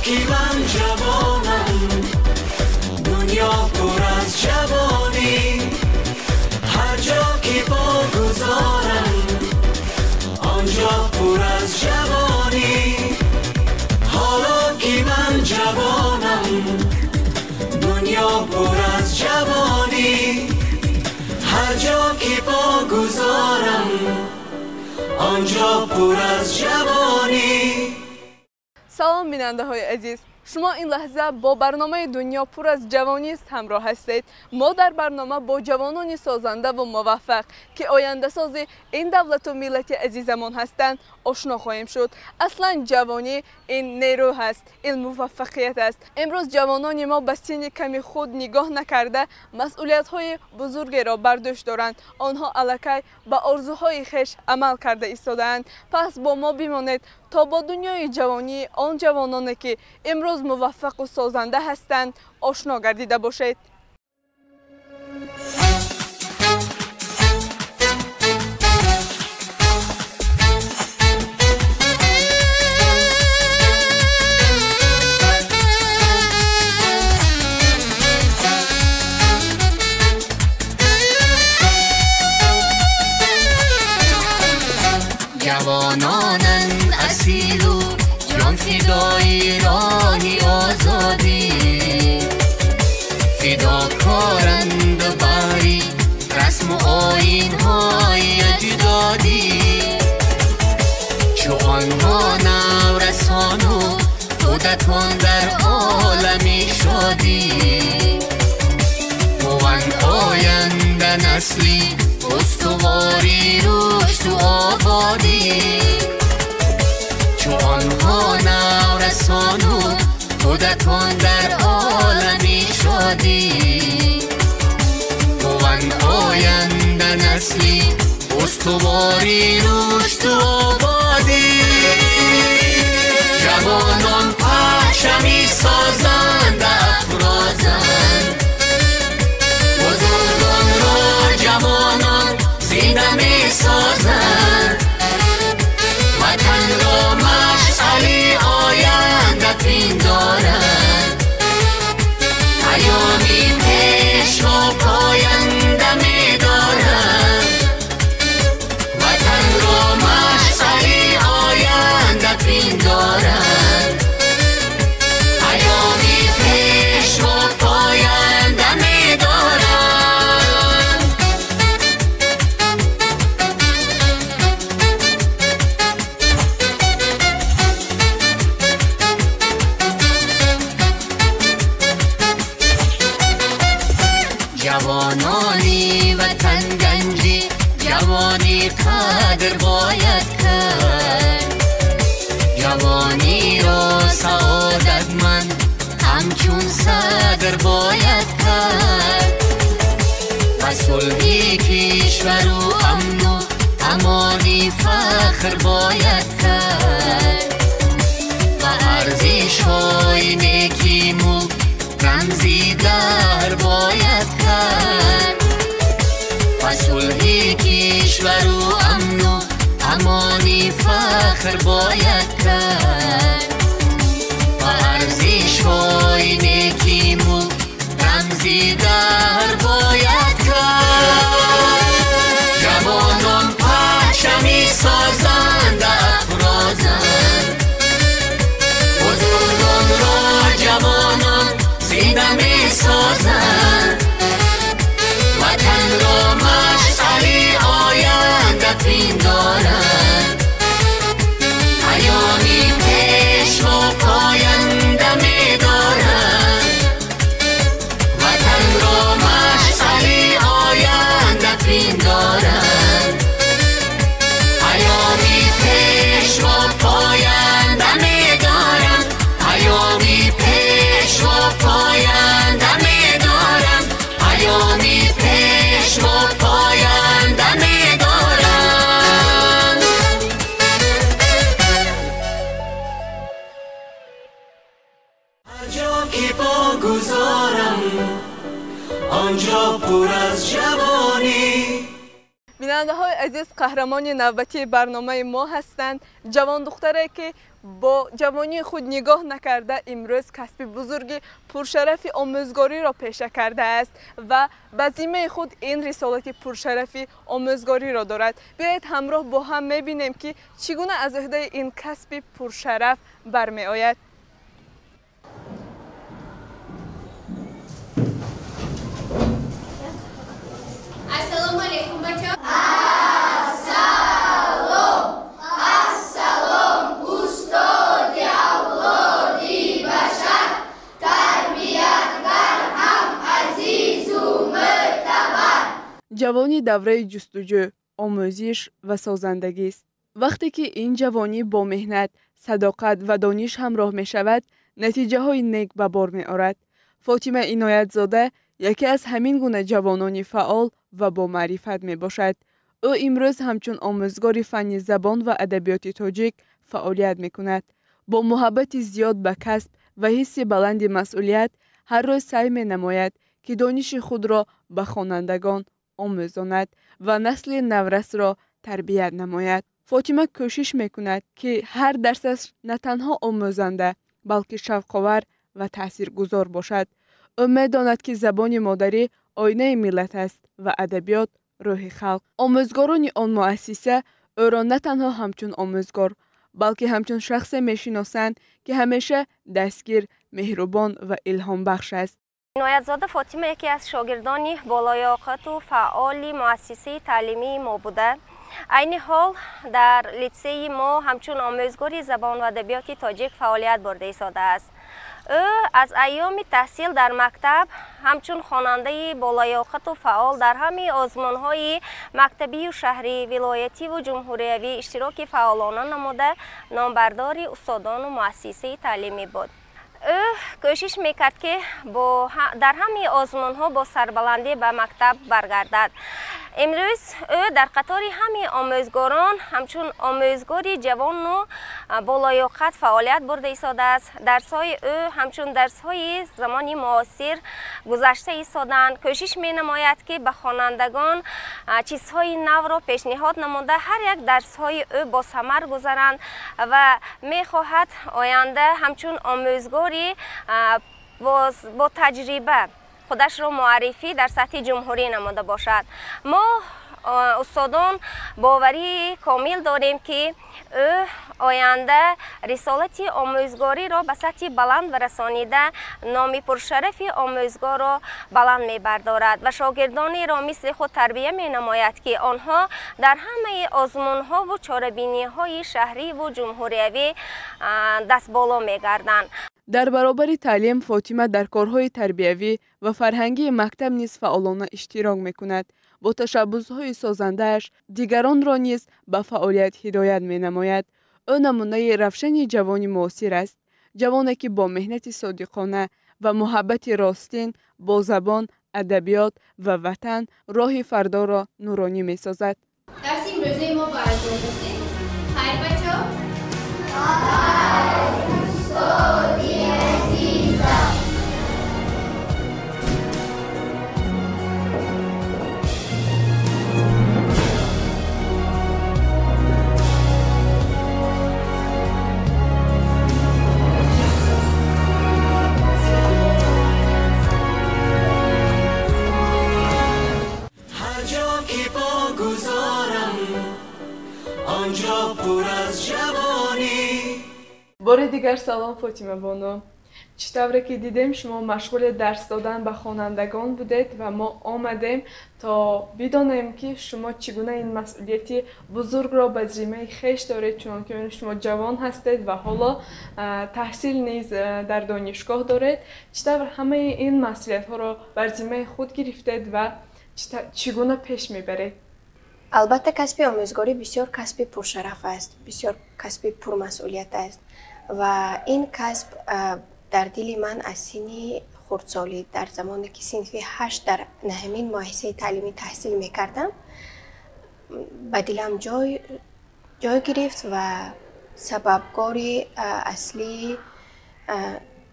که من جوانم، دنیا پر از جوانی، هر جا که بگذارم آنجا پر از جوانی. حالا که من جوانم، دنیا پر از جوانی، هر جا که بگذارم آنجا پر از جوانی. سلام بیننده های عزیز، شما این لحظه با برنامه دنیا پر از جوانی است همراه هستید. ما در برنامه با جوانان سازنده و موفق که آینده ساز این دولت و ملت عزیزمان هستند آشنا خواهیم شد. اصلا جوانی این نیرو هست، این موفقیت است. امروز جوانان ما به سن کمی خود نگاه نکرده مسئولیت های بزرگی را بر دوش دارند. آنها الکی به آرزوهای خویش عمل کرده ایستاده‌اند. پس با ما بمانید تا با دنیای جوانی آن جوانانی که امروز موفق و سازنده هستند آشنا گردیده باشید. جوانانند اصیل و جان فدای راهی آزادی، فداکارند باری رسم و آیین های اجدادی. چو آنها نورسان و کودکان در عالمی شادی، بوند آینده نسلی استواری رشد و آبادی. چو آنها نورسان و کودکان در عالمی شادی، بوند آینده نسلی استواری رشد و آبادی. جوانان پرچمی سازند افرازند، بزرگان را جوانان زنده می سازند. وطن را مشعل آینده پندارند، پیامی پیش و پاینده می دارند. وطن را مشعل آینده پندارند، پیامی پیش و پاینده می دارند. جوانانی وطن گنجی، جوانی قدر باید کرد. جوانی را سعادتمند همچون صدر باید کرد. و صلح کشور و امن و امانی فخر باید کرد. و ارزش های نیکیمو رمزی در باید کرد. و صلح کشور و امن و امانی فخر باید کرد. و ارزش های نیکیمو رمزی در باید کرد. جوانان پرچمی سازند افرازند، بزرگان را جوانان زنده می سازند. وطن را مشعل آینده پندارند، پیامی پیش و پاینده می دارند. وطن را مشعل آینده پندارند، پیامی پیش و پاینده می دارند. پیامی پیش و پاینده می دارند، پیامی پیش و پاینده می دارند. هر جا که بگذارم آنجا پر از جوانی. بیننده های عزیز، قهرمان نوبتی برنامه ما هستند جوان دختره که با جوانی خود نگاه نکرده امروز کسب بزرگ پرشرف آموزگاری را پیشه کرده است و به ذمه خود این رسالت پرشرفی آموزگاری را دارد. بیایید همراه با هم میبینیم که چگونه از عهده این کسب پرشرف برمی آید. السلام علیکم بچه. السلام استاد اولادی بشر، تربیتگر هم عزیز و معتبر. جوانی دوره جستجو، آموزش و سازندگی است. وقتی که این جوانی با مهنت، صداقت و دانش همراه می شود، نتیجه های نیک به بار می آورد. فاطمه عنایت زاده یکی از همین گونه جوانان فعال و با معرفت می باشد. او امروز همچون آموزگار فن زبان و ادبیات تاجیک فعالیت می کند. با محبت زیاد به کسب و حس بلند مسئولیت هر روز سعی می نماید که دانش خود را به خوانندگان آموزاند و نسل نورس را تربیت نماید. فاطمه کوشش می کند که هر درسش نه تنها آموزنده بلکه شوق‌آور و تاثیرگذار باشد. او می داند که زبان مادری آینه ملت است و ادبیات روح خلق. آموزگاران آن مؤسسه او را نه تنها همچون آموزگار بلکه همچون شخص می شناسند که همیشه دستگیر، مهربان و الهام بخش است. عنایت زاده فاطمه یکی از شاگردان بالالیاقت و فعال مؤسسه تعلیمی ما بوده. عین حال در لیسه ما همچون آموزگار زبان و ادبیات تاجیک فعالیت برده ایستاده است. او از ایام تحصیل در مکتب همچون خواننده بالالیاقت و فعال در همه آزمون‌های مکتبی و شهری، ولایتی و جمهوریوی اشتراک فعالانه نموده نامبردار استادان و مؤسسه تعلیمی بود. او کوشش میکرد که در همه آزمون‌ها با سربلندی به مکتب برگردد. امروز او در قطار همه آموزگاران همچون آموزگار جوان و بالالیاقت فعالیت برده ایستاده است. درس‌های او همچون درس‌های زمان معاصر گذشته ایستادند. کوشش می‌نماید که به خوانندگان چیزهای نو را پیشنهاد نموده هر یک درس‌های او با ثمر گذرند و می‌خواهد آینده همچون آموزگاری با تجربه خودش را معرفی در سطح جمهوری نموده باشد. ما استادان باوری کامل داریم که او آینده رسالت آموزگاری را به سطح بلند و رسانیده نام پرشرف آموزگار را بلند می بردارد و شاگردانی را مثل خود تربیه می نماید که آنها در همه آزمون ها و چاره‌بینی های شهری و جمهوریوی دست بالا می گردند. در برابر تعلیم، فاطمه در کارهای تربیوی و فرهنگی مکتب نیز فعالانه اشتراک می‌کند. با تشبس‌های سازنده‌اش دیگران را نیز به فعالیت هدایت می‌نماید. او نمونه روشن جوانی معاصر است، جوانی که با مهنت صادقانه و محبت راستین با زبان، ادبیات و وطن راه فردا را نورانی می‌سازد. درس امروزه ما با ارزش رسید. خیر بچه‌ها؟ استادی عزیزم. هر جا که پا گذارم آنجا پر از جوانی. بار دیگر سلام فاطمه بانو. چطوره که دیدیم شما مشغول درس دادن به خوانندگان بودید و ما آمدیم تا بدانیم که شما چگونه این مسئولیتی بزرگ را به ذمه خویش دارید، چون که شما جوان هستید و حالا تحصیل نیز در دانشگاه دارید. چطور همه این مسئولیت ها را بر ذمه خود گرفتید و چگونه پیش میبرید؟ البته کسب آموزگاری بسیار کسب پرشرف است، بسیار کسب پرمسئولیت است و این کسب در دل من از سن خردسالی در زمانی که صنف 8 در نهمین مؤسسه تعلیمی تحصیل میکردم به دلم جای گرفت و سببکار اصلی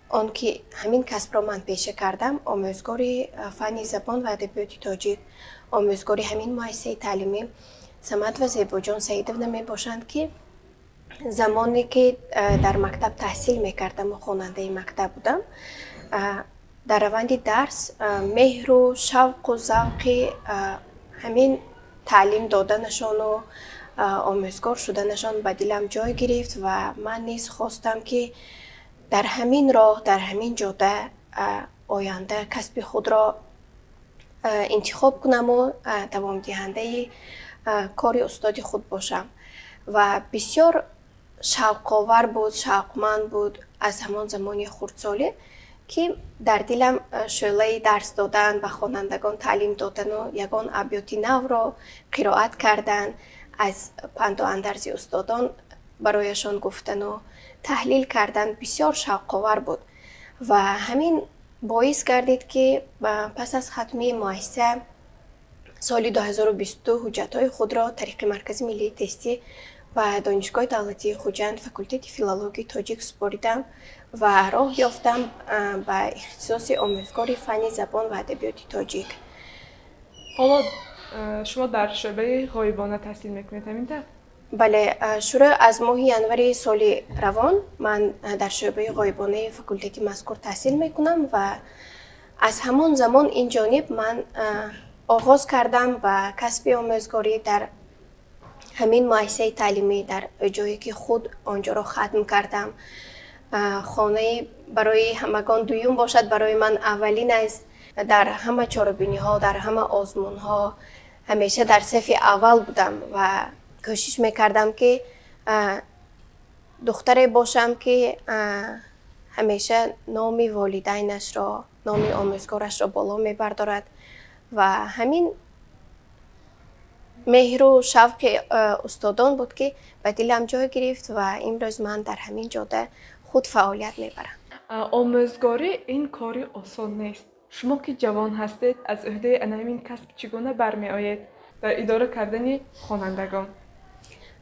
آن که همین کسب را من پیشه کردم، آموزگاری فن زبان و ادبیات تاجیک، آموزگاری همین مؤسسه تعلیمی سمت و زیباجان سعیدovna می باشند که زمانی که در مکتب تحصیل می کردم و خواننده مکتب بودم، در روند درس مهر و شوق و ذوق همین تعلیم دادنشان و آموزگار شدنشان به دلم جای گرفت و من نیز خواستم که در همین راه، در همین جاده آینده کسب خود را انتخاب کنم و دوام دهنده کار استاد خود باشم و بسیار شوق‌آور بود، شوقمند بود از همان زمان خردسالی که در دلم شعله درس دادن و خوانندگان تعلیم دادن و یگان ابیات نو را قرائت کردن، از پند و اندرز استادان برایشان گفتن و تحلیل کردن بسیار شوق‌آور بود و همین باعث گردید که پس از ختمی مؤسسه سال 2022 حجت‌های خود را طریق مرکز ملی تستی و دانشگاه دولتی خوجند فاکولته فیلولوژی تاجیک سپاریدم و راه یافتم به اختصاص آموزگار فن زبان و ادبیات تاجیک. حالا شما در شعبه غایبانه تحصیل میکنید همین طور؟ بله، شروع از ماه ینوری سال روان من در شعبه غایبانه فاکولته مذکور تحصیل میکنم و از همان زمان این جانب من آغاز کردم و کسب آموزگاری در همین مؤسسه تعلیمی در جایی که خود آنجا را ختم کردم. خانه برای همگان دویم باشد، برای من اولین است. در همه چاره‌بینی ها، در همه آزمون ها همیشه در صف اول بودم و کوشش میکردم که دختری باشم که همیشه نام والدینش را، نام آموزگارش را بالا میبردارد و همین مهر و شوق استادان بود که به دلم جای گرفت و امروز من در همین جاده خود فعالیت میبرم. آموزگاری این کاری آسان نیست. شما که جوان هستید از عهده همین کسب چگونه برمی آید در اداره کردن خوانندگان؟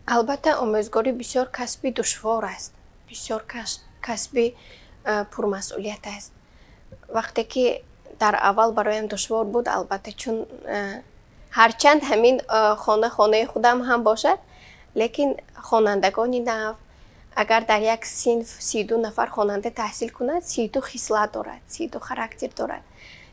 البته آموزگاری بسیار کسبی دشوار است، بسیار کسبی پرمسئولیت است. وقتی که در اول برایم دشوار بود، البته چون هرچند همین خانه خودم هم باشد، لیکن خوانندگانی نو اگر در یک صنف 32 نفر خواننده تحصیل کند، 32 خصلت دارد، 32 خاراکتر دارد،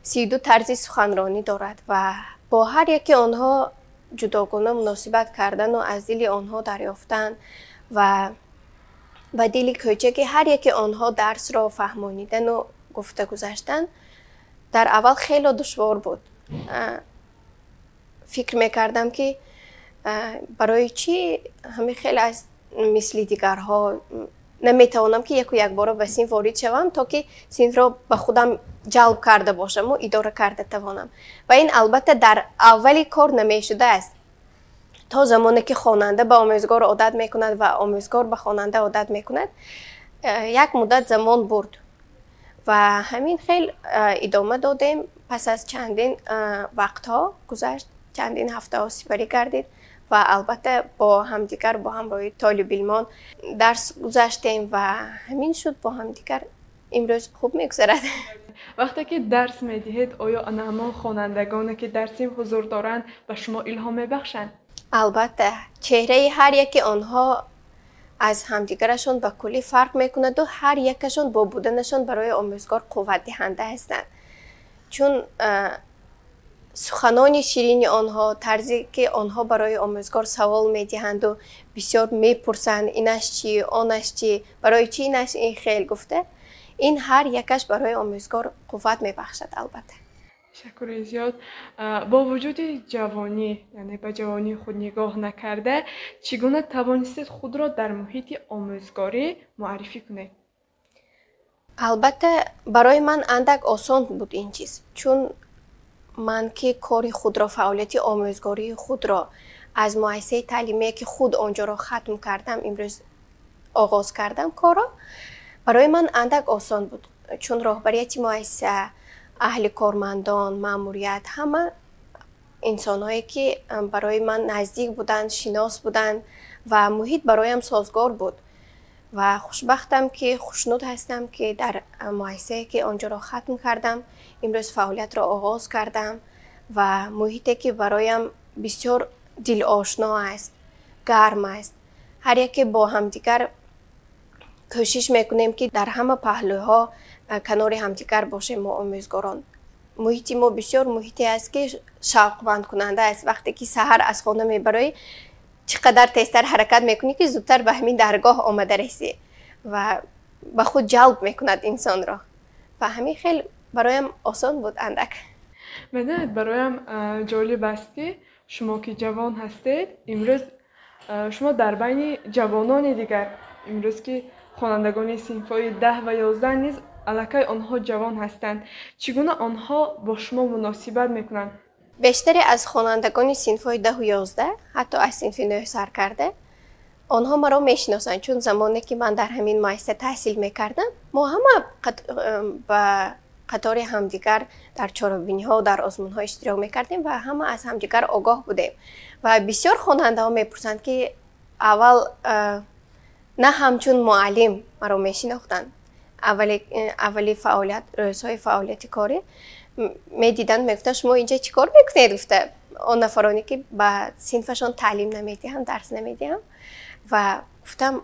32 طرز سخنرانی دارد و با هر یکی آنها جداگانه مناسبت کردن و از دل آنها دریافتن و به دل کوچک هر یکی آنها درس را فهمانیدن و گفته گذاشتن در اول خیلی دشوار بود. فکر میکردم که برای چی همه خیلی از مثل دیگرها نمیتوانم که یک بار به صنف وارد شوم تا که صنف را به خودم جلب کرده باشم و اداره کرده توانم و این البته در اولی کار نمیشده است. تا زمانی که خواننده به آموزگار عادت میکند و آموزگار به خواننده عادت میکند یک مدت زمان برد و همین خیلی ادامه دادیم. پس از چندین وقتها گذشت، چندین هفته ها سپری کردید و البته با همدیگر با همراهی طالب علمان درس گذاشتیم و همین شد با همدیگر امروز خوب میگذرد. وقتی که درس میدهید آیا آن همان خوانندگانی که در صنف حضور دارند به شما الهام میبخشند؟ البته چهره هر یکی آنها از همدیگرشون به کلی فرق میکند و هر یکشون با بودنشون برای آموزگار قوت دهنده هستند، چون سخنان شیرین آنها، طرزی که آنها برای آموزگار سوال میدهند و بسیار میپرسند اینش چی، آنش چی، برای چی اینش این خیلی گفته، این هر یکش برای آموزگار قوت میبخشد. البته تشکر زیاد. با وجود جوانی، یعنی به جوانی خود نگاه نکرده، چگونه توانستید خود را در محیط آموزگاری معرفی کنید؟ البته برای من اندک آسان بود این چیز، چون من که کاری خود را، فعالیت آموزگاری خود را از مؤسسه تعلیمی که خود آنجا را ختم کردم امروز آغاز کردم کارا، برای من اندک آسان بود، چون راهبریت مؤسسه، اهل کارمندان، ماموریت، همه انسانهایی که برای من نزدیک بودند، شناس بودند و محیط برایم سازگار بود و خوشبختم که خوشنود هستم که در مؤسسه‌ای که آنجا را ختم کردم امروز فعالیت را آغاز کردم و محیطی که برایم بسیار دل آشنا است، گرم است. هر یک با همدیگر کوشش میکنیم که در همه پهلوها کنار همدیگر باشیم. ما آموزگاران محیط ما بسیار محیطی است که شوق‌مند کننده است. وقتی که سحر از خانه میبری چقدر تیزتر حرکت میکنی که زودتر به همین درگاه آمده رسی و به خود جلب میکند انسان را و همین خیلی برایم آسان بود. اندک میدونید برایم جالب است که شما که جوان هستید امروز شما در بین جوانان دیگر امروز که خوانندگان صنف‌های 10 و 11 نیز الکی آنها جوان هستند، چگونه آنها با شما مناسبت میکنند؟ بیشتری از خوانندگان صنف‌های 10 و 11 حتی از صنف 9 سر کرده آنها مرا میشناسند، چون زمانی که من در همین مؤسسه تحصیل میکردم ما همه با قطار همدیگر در چهاربینی‌ها و در آزمون‌ها اشتراک میکردیم و همه از همدیگر آگاه بودیم و بسیار خواننده ها میپرسند که اول نه همچون معلم مرا میشناختند. اولی فعالیت روزهای فعالیت کاری میدیدن میگفتن شما اینجا چیکار میکنید؟ گفته آن نفرانی که به صنفشان تعلیم نمیدیم، درس نمیدیم و گفتم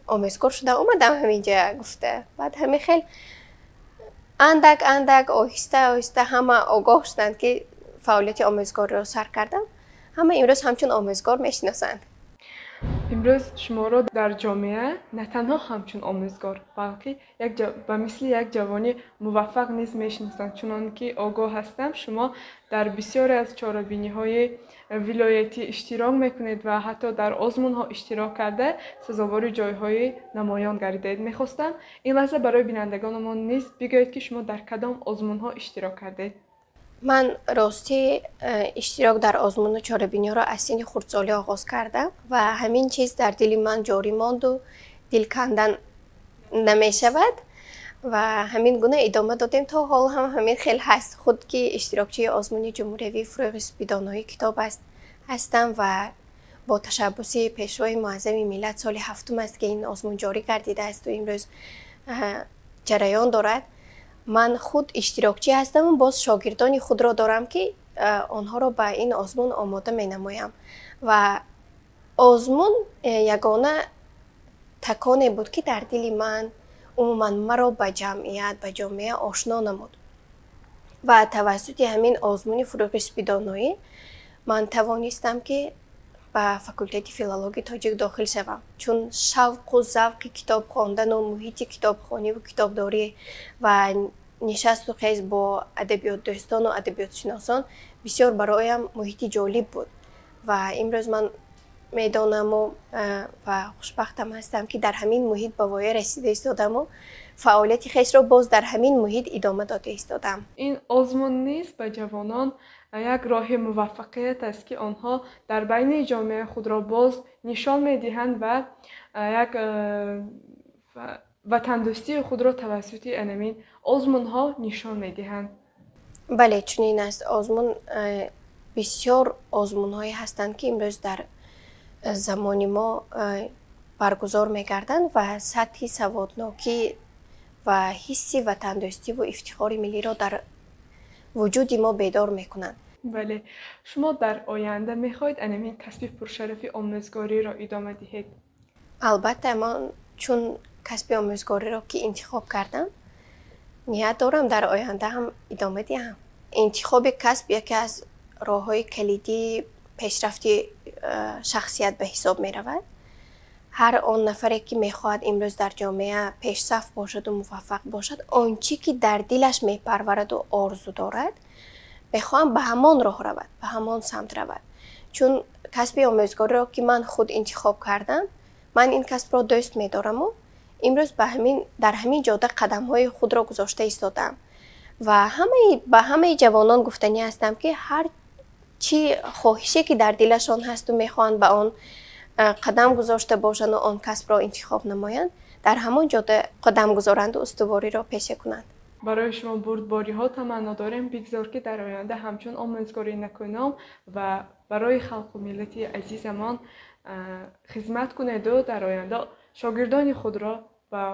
آموزگار شده اومدم همینجا. گفته بعد همین خیلی اندک آهسته همه آگاه شدند که فعالیت آموزگار را سر کردم. همه امروز همچون آموزگار میشناسند. امروز شما را در جامعه نه تنها همچون آموزگار بلکه به مثل یک جوانی موفق نیز میشناسند، چون که آگاه هستم شما در بسیاری از چهاربینی‌های ولایتی اشتراک میکنید و حتی در آزمون‌ها اشتراک کرده سزاوار جایهای نمایان گردید. میخواستم این لحظه برای بینندگانمان نیز بگویید که شما در کدام آزمون‌ها اشتراک کردید؟ من راستی اشتراک در آزمون چهاربینی را از سن خردسالی آغاز کردم و همین چیز در دل من جاری ماند و دل کندن نمی شود و همین گونه ادامه دادیم تا حال هم همین خیلی هست. خود که اشتراکچی آزمون جمهوری فروغ سپیدانایی کتاب هستم و با تشبث پیشوای معظم ملت سال 7 است که این آزمون جاری گردیده است و امروز جریان دارد. من خود اشتراکچی هستم و باز شاگردان خود را دارم که آنها را به این آزمون آماده می نمایم و آزمون یگانه تکانی بود که در دل من عموما مرا به جمعیت به جامعه آشنا نمود و توسط همین آزمون فروغ سپیدانایی من توانستم که به فاکولته فیلولوژی تاجیک داخل شوم، چون شوق و ذوق کتاب خواندن و محیط کتابخوانی و کتابداری و نشست و خیز با ادبیات دوستان و ادبیات شناسان بسیار برایم محیط جالب بود و امروز من میدانم و خوشبختم هستم که در همین محیط به وای رسیده ایستادم و فعالیت خیش را باز در همین محیط ادامه داده ایستادم. این آزمون نیست به جوانان یک راه موفقیت است که آنها در بین جامعه خود را باز نشان میدهند و یک وطندوستی خود را توسط این آزمون ها نشان میدهند. بله چنین است. آزمون بسیار آزمون هایی هستند که امروز در زمان ما برگزار میگردند و سطح سوادناکی و حس وطندوستی و افتخار ملی را در وجود ما بیدار میکنند. بله شما در آینده میخواید این کسب پرشرفی آموزگاری را ادامه دهید؟ البته من چون کسب آموزگاری را که انتخاب کردم نیت دارم در آینده هم ادامه دهم. انتخاب کسب یکی از راه‌های کلیدی پیشرفت شخصیت به حساب می رود. هر آن نفری که میخواهد امروز در جامعه پیشصف باشد و موفق باشد آنچه که در دلش میپرورد و آرزو دارد بخواهم به همان راه رود، به همان سمت رود. چون کسب آموزگاری را که من خود انتخاب کردم من این کسب را دوست میدارم و امروز در همین جاده قدم های خود را گذاشته ایستادم و به همه جوانان گفتنی هستم که هر چی خواهشی که در دلشان هست و میخوان به آن قدم گذاشته باشند و آن کسب را انتخاب نمایند در همان جاده قدم گذارند و استواری را پیشه کنند. برای شما بردباری ها تمنا داریم بگذار که در آینده همچون آموزگاری نکنم و برای خلق و ملت عزیزمان خدمت کنید و در آینده شاگردان خود را به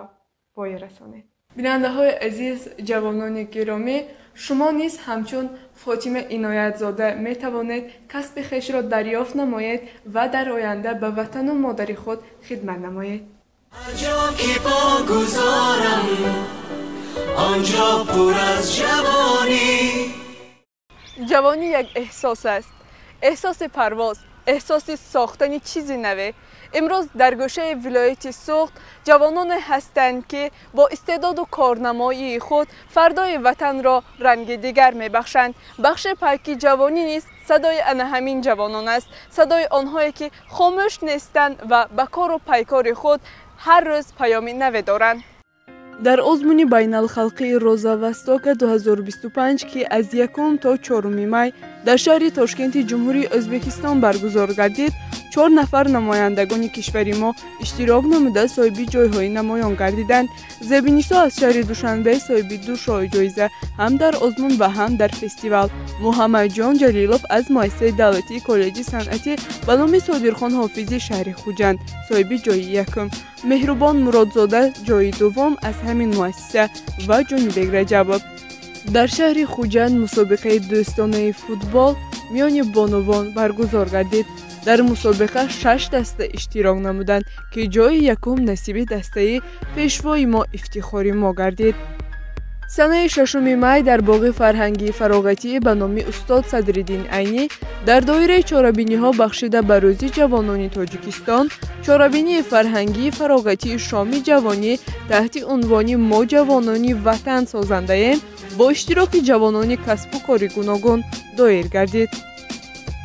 پای رسانید. بیننده های عزیز، جوانان گرامی، شما نیز همچون فاطمه عنایت زاده می توانید کسب خویش را دریافت نمایید و در آینده به وطن و مادر خود خدمت نمایید. هر جا که پا گذارم آنجا پر از جوانی. جوانی یک احساس است، احساس پرواز، احساس ساختن چیزی نوی. امروز در گوشه ولایت سوخت جوانان هستند که با استعداد و کارنمایی خود فردای وطن را رنگ دیگر می بخشند. بخش پاکی جوانی نیست صدای آن همین جوانان است، صدای آنهایی که خاموش نیستند و به کار و پیکار خود هر روز پیامی نوی دارند. در آزمون بین الخلقی روزا وستاک 2025 که از 1 تا 4 می در شهر تاشکند جمهوری ازبکستان برگزار گردید، 4 نفر نمایندگان کشور ما اشتراک نموده صاحب جایهای نمایان گردیدند. زبینیسا از شهر دوشنبه صاحب 2 شاه جایزه هم در آزمون و هم در فستیوال. محمد جان جلیلوف از مؤسسه دولتی کالج صنعتی به نام صادرخان حافظی شهر خوجند صاحب جای 1. مهربان مرادزاده جای 2 از همین مؤسسه و جانبگ رجبov. در شهر خوجند مسابقه دوستانه فوتبال میان بانوان برگزار گردید. در مسابقه 6 دسته اشتراک نمودند که جای 1 نصیب دسته پیشوای ما افتخاری ما گردید. سنه 6 می در باغ فرهنگی فراغتی به نام استاد صدرالدین عینی در دایره چاره‌بینی ها بخشیده به روزی جوانان تاجیکستان، چاره‌بینی فرهنگی فراغتی شامی جوانی تحت عنوان ما جوانانی وطن سازنده با اشتراک جوانان کسب و کار گوناگون دایر گردید.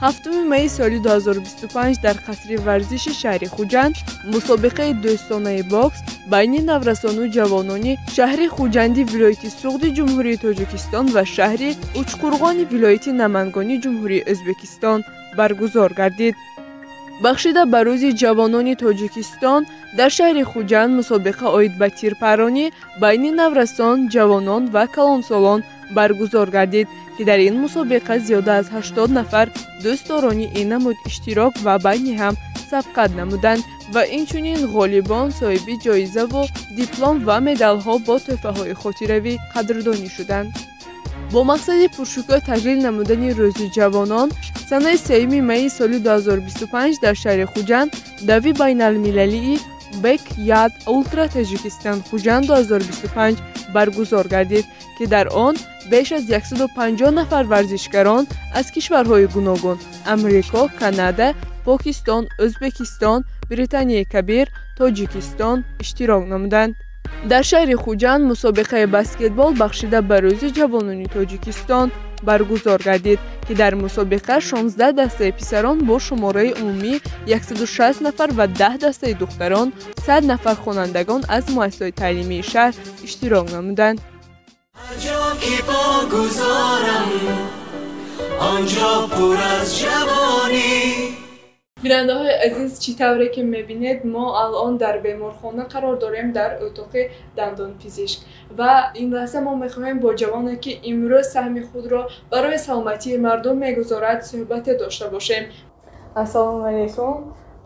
7 می سال 2025 در قصر ورزش شهر خوجند مسابقه دوستانه باکس بین نورسان و جوانان شهر خوجندی ولایت سوخت جمهوری تاجیکستان و شهر اوچقرغان ولایت نمنگانی جمهوری ازبکستان برگزار گردید. بخشیده به روز جوانان تاجیکستان در شهر خوجند مسابقه آید به تیرپرانی بین نورسان، جوانان و کلانسالان برگزار گردید که در این مسابقه زیاده از 80 نفر دوستدارانی این نمود اشتراک و بین هم سبقت نمودند و اینچنین غالبان صاحب جایزه و دیپلم و مدال ها با تحفه های خاطروی قدردانی شدند. با مقصد پرشکوه تجلیل نمودن روز جوانان، سنه 3 می سال 2025 در شهر خوجند دوی بین المللی بک یاد اولترا تاجیکستان خوجند 2025 برگزار گردید که در آن بیش از 150 نفر ورزشکاران از کشورهای گوناگون امریکا، کانادا، پاکستان، ازبکستان، بریتانیای کبیر، تاجیکستان اشتراک نمودند. در شهر خوجند مسابقه بسکتبال بخشیده به روز جوانان تاجیکستان برگزار گردید که در مسابقه 16 دسته پسران با شماره عمومی 160 نفر و 10 دسته دختران 100 نفر خوانندگان از مؤسسات تعلیمی شهر اشتراک نمودند. هر جا که پا گذارم آنجا پر از جوانی. بیننده های عزیز، چی طوره که میبینید ما الان در بیمارخانه قرار داریم در اتاق دندان پزشک و این لحظه ما میخواهیم با جوانی که امروز سهم خود را برای سلامتی مردم میگذارد صحبت داشته باشیم. السلام علیکم.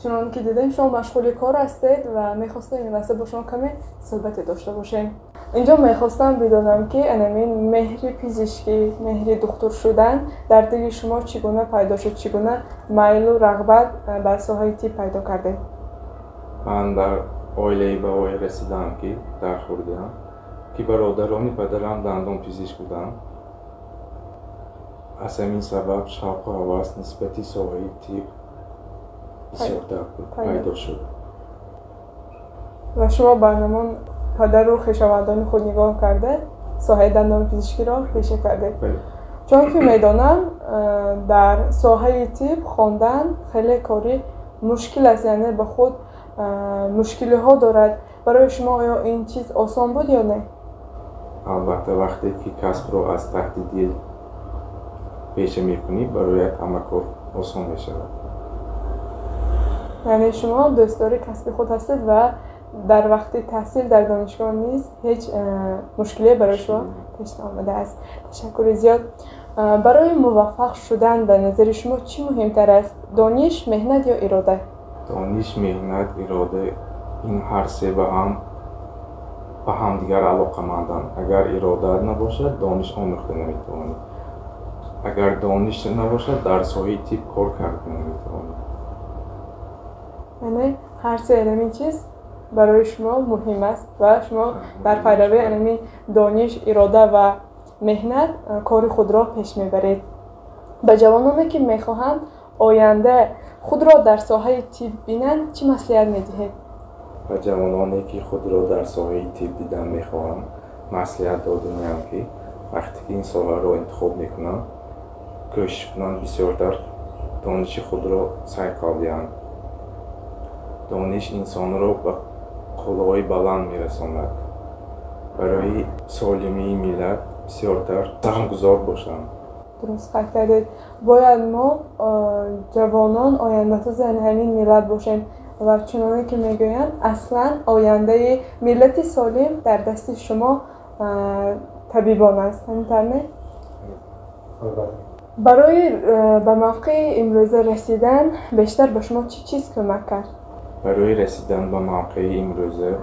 چنان که دیدیم شما مشغول کار هستید و میخواستم این لحظه با شما کمی صحبت داشته باشیم. اینجا میخواستم بدونم که این مهر پزشکی، مهر دکتر شدن در دل شما چگونه پیدا شد؟ چگونه میل و رغبت بر ساحه طب پیدا کرده؟ من در عائله به وای رسیدم که در خوردم که برادران پدرم دندان پزشک بودن. از همین سبب شوق و هوس نسبت ساحه طب بسیار پیدا شد. و شما برنامه پدر و خویشاوندان خود نگاه کرده ساحه دندان پزشکی را پیشه کرده؟ چون که میدانم در ساحه طب خواندن خیلی کاری مشکل است، یعنی به خود مشکلی ها دارد. برای شما آیا این چیز آسان بود یا نه؟ البته وقتی که کسب رو از تحت دل پیشه میکنی برایت همه کار آسان میشه. یعنی شما دوستدار کسب خود هستید و در وقت تحصیل در دانشگاه نیز هیچ مشکلی برای شما پیش آمده است. تشکر زیاد. برای موفق شدن به نظر شما چی مهمتر است؟ دانش، مهنت یا اراده؟ دانش، مهنت، اراده این هر سه به هم دیگر علاقه‌مندند. اگر اراده نباشد دانش آموخته نمیتوانید. اگر دانش نباشد در ساحه طب کار کرده نمیتوانید. یعنی هر سه علمی چیز برای شما مهم است و شما در پیروی علمی دانش، اراده و مهنت کار خود را پیش میبرید. به جوانانی که میخواهند آینده خود را در ساحه طب بینند چه نصیحت میدهید؟ و جوانانی که خود را در ساحه طب دیدن میخواهند نصیحت داده می‌آیم که وقتی که این ساحه را انتخاب میکنند کوشش کنند بسیارتر دانش خود را سرکار دهند. دانش انسان را به قله‌های بلند میرساند. برای سالمی ملت بسیارتر سهمگذار باشند. درست فکر کردید. باید ما جوانان آینده ساز همین ملت باشیم و چنانه که میگویند اصلا آینده ملت سالم در دست شما طبیبان است. همینطور نه؟ برای به موقع امروزه رسیدن بیشتر به شما چه چیز کمک کرد؟ برای رسیدن به موقع امروزه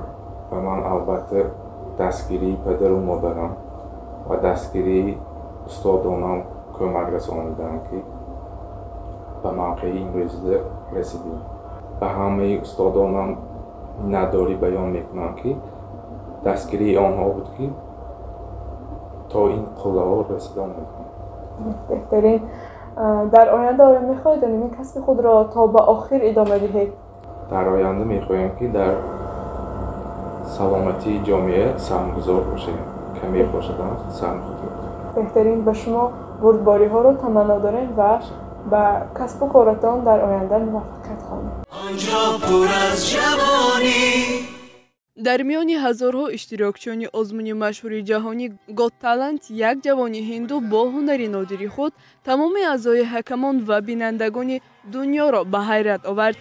به من البته دستگیری پدر و مادرم و دستگیری استادانم کمک رساندند که به موقع امروزه رسیدیم. به همه استادانم نداری بیان میکنم که دستگیری آنها بود که تا این قله ها رسیدم میکنم. بهترین. در آینده آیا میخواهید این کسب خود را تا به آخر ادامه دهید؟ در آینده میخواهیم که در سلامتی جامعه سهمگذار باشیم. کمی باشدن سهمگذار. بهترین. به شما بردباری ها را تمنا داریم و به کسب و کارتان در آینده موفقیت خواهیم. آنجا پر از جوانی. در میان هزارها اشتراکچیان آزمون مشهور جهانی گات تالنت یک جوانی هندو با هنر نادری خود تمام اعضای حکمان و بینندگان دنیا را به حیرت آورد.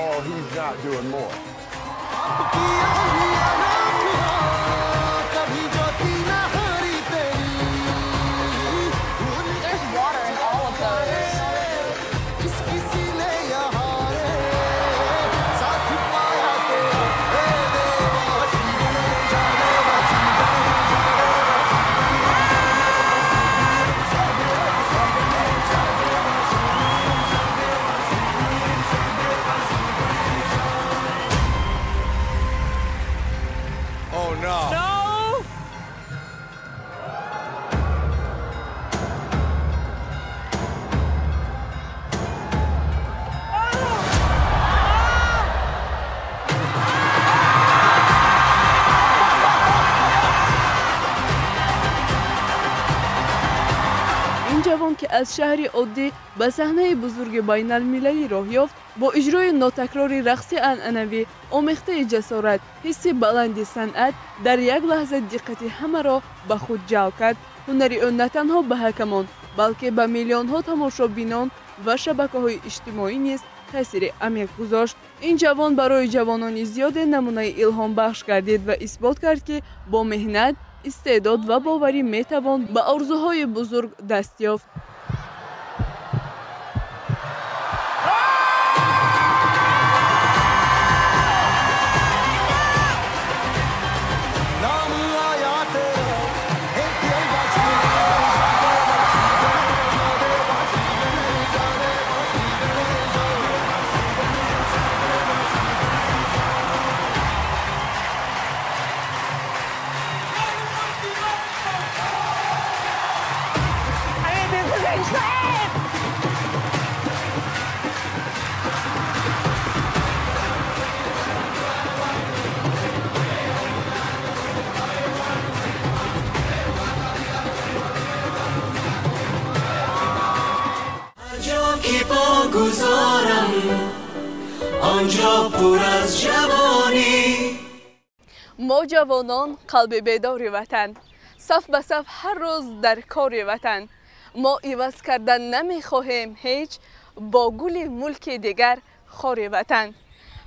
Oh, he's not doing more. There's water in all of those. Oh no. No! این جوان که از شهری عادی به صحنه بزرگ بین المللی راه یافت با اجرای ناتکراری رقص عنعنوی آمیخته جسارت، حس بلند صنعت در یک لحظه دقت همه را به خود جلب کرد. هنری او نه تنها به حکمان بلکه به میلیون ها تماشابینان و شبکه‌های اجتماعی نیز تاثیر عمیق گذاشت. این جوان برای جوانان زیاد نمونه الهام بخش گردید و اثبات کرد که با مهنت، استعداد و باوری میتوان به آرزوهای بزرگ دست یافت. گذارم آنجا پر از جوانی. ما جوانان قلب بیدار وطن، صف به صف هر روز در کار وطن. ما عوض کردن نمی خواهیم هیچ با گل ملک دیگر خار وطن.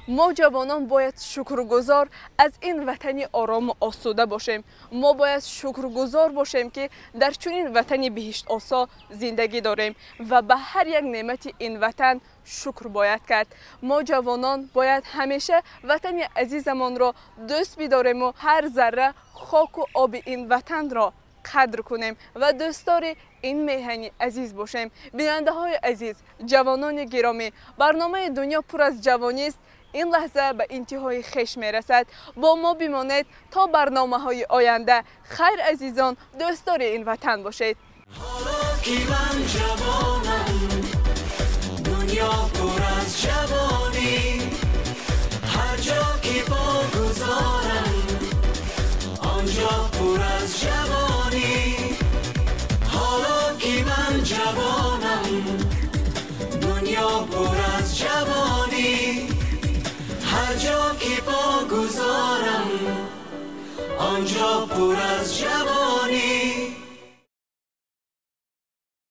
ما جوانان باید شکرگزار از این وطنی آرام و آسوده باشیم. ما باید شکرگزار باشیم که در چنین وطنی بهشت آسا زندگی داریم و به هر یک نعمت این وطن شکر باید کرد. ما جوانان باید همیشه وطن عزیزمان را دوست بداریم و هر ذره خاک و آب این وطن را قدر کنیم و دوستدار این میهن عزیز باشیم. بیننده های عزیز، جوانان گرامی، برنامه دنیا پر از جوانی است. این لحظه به انتهای خوش می رسد. با ما بمانید تا برنامه های آینده. خیر عزیزان، دوستدار این وطن باشید. حالا که من جوانم، دنیا پر از جوانی، هر جا که پا گذارم آنجا پر از جوانی. حالا که من جوانم، دنیا پر از جوانی، هر جا که پا گذارم آنجا پر از جوانی.